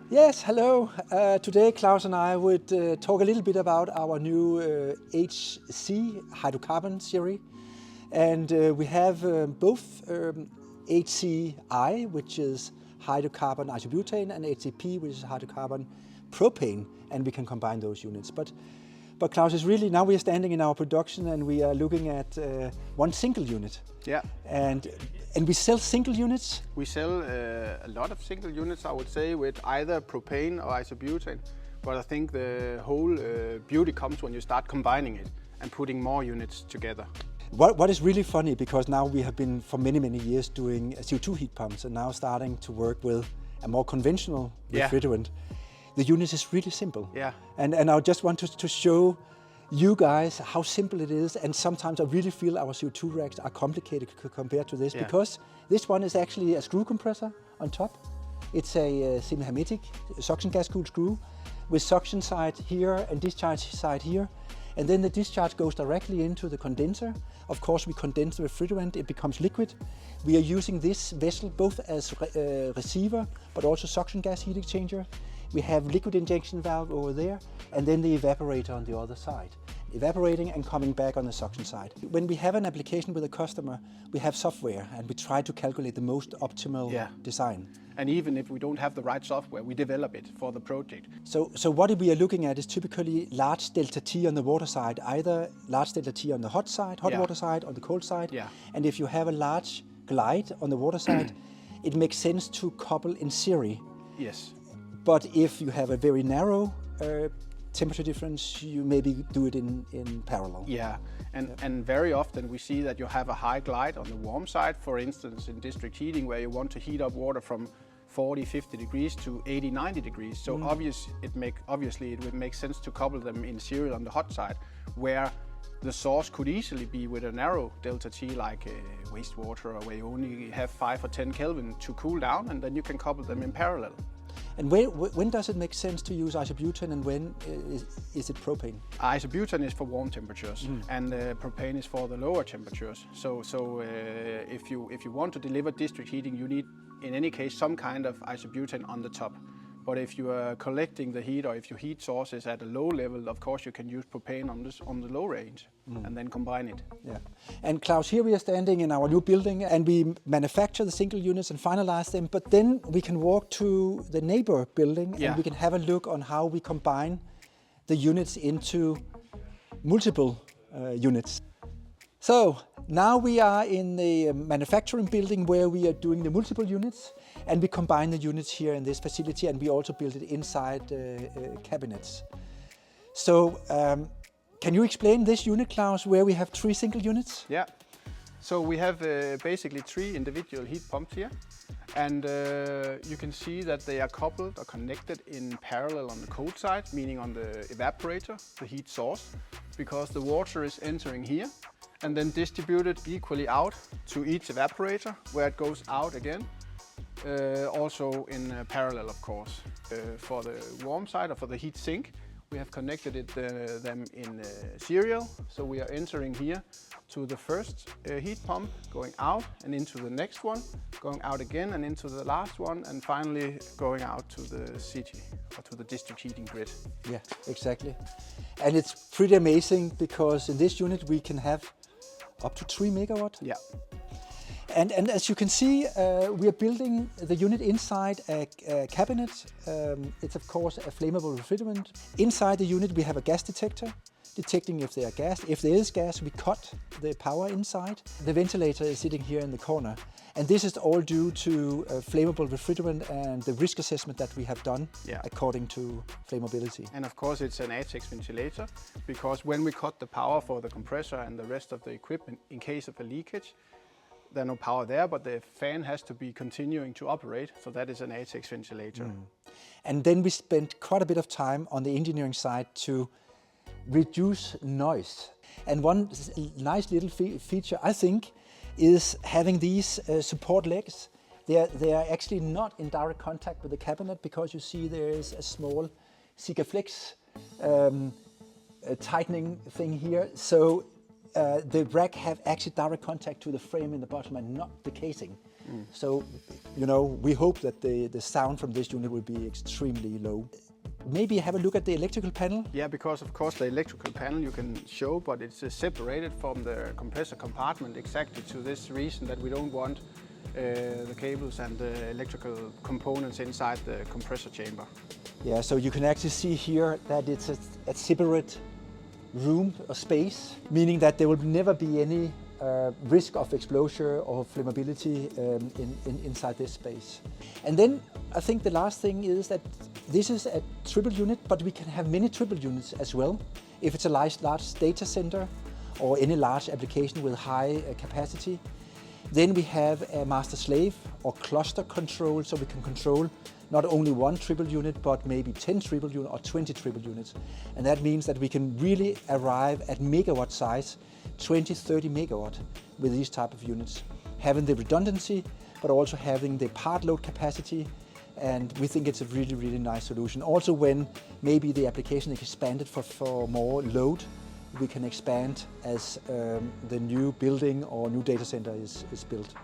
Yes, hello. Today Klaus and I would talk a little bit about our new HC hydrocarbon series. And we have both HCI, which is hydrocarbon isobutane, and HCP, which is hydrocarbon propane, and we can combine those units. But Klaus, is really now we are standing in our production and we are looking at one single unit. Yeah. And we sell single units? We sell a lot of single units, I would say, with either propane or isobutane. But I think the whole beauty comes when you start combining it and putting more units together. What is really funny, because now we have been for many years doing CO2 heat pumps and now starting to work with a more conventional refrigerant. The unit is really simple. Yeah. And I just want to show you guys how simple it is, and sometimes I really feel our CO2 racks are complicated compared to this, because this one is actually a screw compressor on top. It's a semi-hermetic suction gas cooled screw with suction side here and discharge side here. And then the discharge goes directly into the condenser. Of course, we condense the refrigerant, it becomes liquid. We are using this vessel both as receiver, but also suction gas heat exchanger. We have liquid injection valve over there, and then the evaporator on the other side. Evaporating and coming back on the suction side. When we have an application with a customer, we have software and we try to calculate the most optimal design. And even if we don't have the right software, we develop it for the project. So what we are looking at is typically large delta T on the water side, either large delta T on the hot water side, or the cold side. Yeah. And if you have a large glide on the water side, it makes sense to couple in series. Yes. But if you have a very narrow temperature difference, you maybe do it in parallel. Yeah, and very often we see that you have a high glide on the warm side, for instance in district heating, where you want to heat up water from 40-50 degrees to 80-90 degrees. So obviously it would make sense to couple them in serial on the hot side, where the source could easily be with a narrow delta T, like wastewater, or where you only have 5 or 10 Kelvin to cool down, and then you can couple them in parallel. And when does it make sense to use isobutane, and when is it propane? Isobutane is for warm temperatures, and propane is for the lower temperatures. So if you want to deliver district heating, you need in any case some kind of isobutane on the top. But if you are collecting the heat, or if your heat source is at a low level, of course you can use propane on the low range and then combine it. Yeah. And Klaus, here we are standing in our new building and we manufacture the single units and finalize them, but then we can walk to the neighbor building and we can have a look on how we combine the units into multiple units. So now we are in the manufacturing building where we are doing the multiple units, and we combine the units here in this facility, and we also build it inside cabinets. So can you explain this unit, Klaus, where we have 3 single units? Yeah, so we have basically 3 individual heat pumps here, and you can see that they are coupled or connected in parallel on the cold side, meaning on the evaporator, the heat source, because the water is entering here and then distributed equally out to each evaporator, where it goes out again, also in parallel, of course. For the warm side, or for the heat sink, we have connected them in serial, so we are entering here to the first heat pump, going out and into the next one, going out again and into the last one, and finally going out to the city or to the district heating grid. Yeah, exactly. And it's pretty amazing, because in this unit we can have up to 3 megawatt. Yeah. And as you can see, we are building the unit inside a cabinet. It's of course a flammable refrigerant. Inside the unit we have a gas detector, detecting if there are gas. If there is gas, we cut the power inside. The ventilator is sitting here in the corner. And this is all due to flammable refrigerant and the risk assessment that we have done according to flammability. And of course it's an ATEX ventilator, because when we cut the power for the compressor and the rest of the equipment in case of a leakage, there's no power there, but the fan has to be continuing to operate, so that is an ATEX ventilator. And then we spent quite a bit of time on the engineering side to reduce noise. And one nice little feature, I think, is having these support legs. They are actually not in direct contact with the cabinet, because you see there is a small Sikaflex tightening thing here. So the rack have actually direct contact to the frame in the bottom and not the casing. So, you know, we hope that the sound from this unit will be extremely low. Maybe have a look at the electrical panel. Yeah, because of course the electrical panel you can show, but it's separated from the compressor compartment exactly to this reason that we don't want the cables and the electrical components inside the compressor chamber. Yeah, so you can actually see here that it's a separate room or space, meaning that there will never be any risk of explosion or flammability inside this space. And then I think the last thing is that this is a triple unit, but we can have many triple units as well. If it's a large data center or any large application with high capacity, then we have a master-slave or cluster control, so we can control not only one triple unit, but maybe 10 triple units or 20 triple units. And that means that we can really arrive at megawatt size, 20, 30 megawatt with these type of units. Having the redundancy, but also having the part load capacity. And we think it's a really, really nice solution. Also when maybe the application is expanded for more load, we can expand as the new building or new data center is built.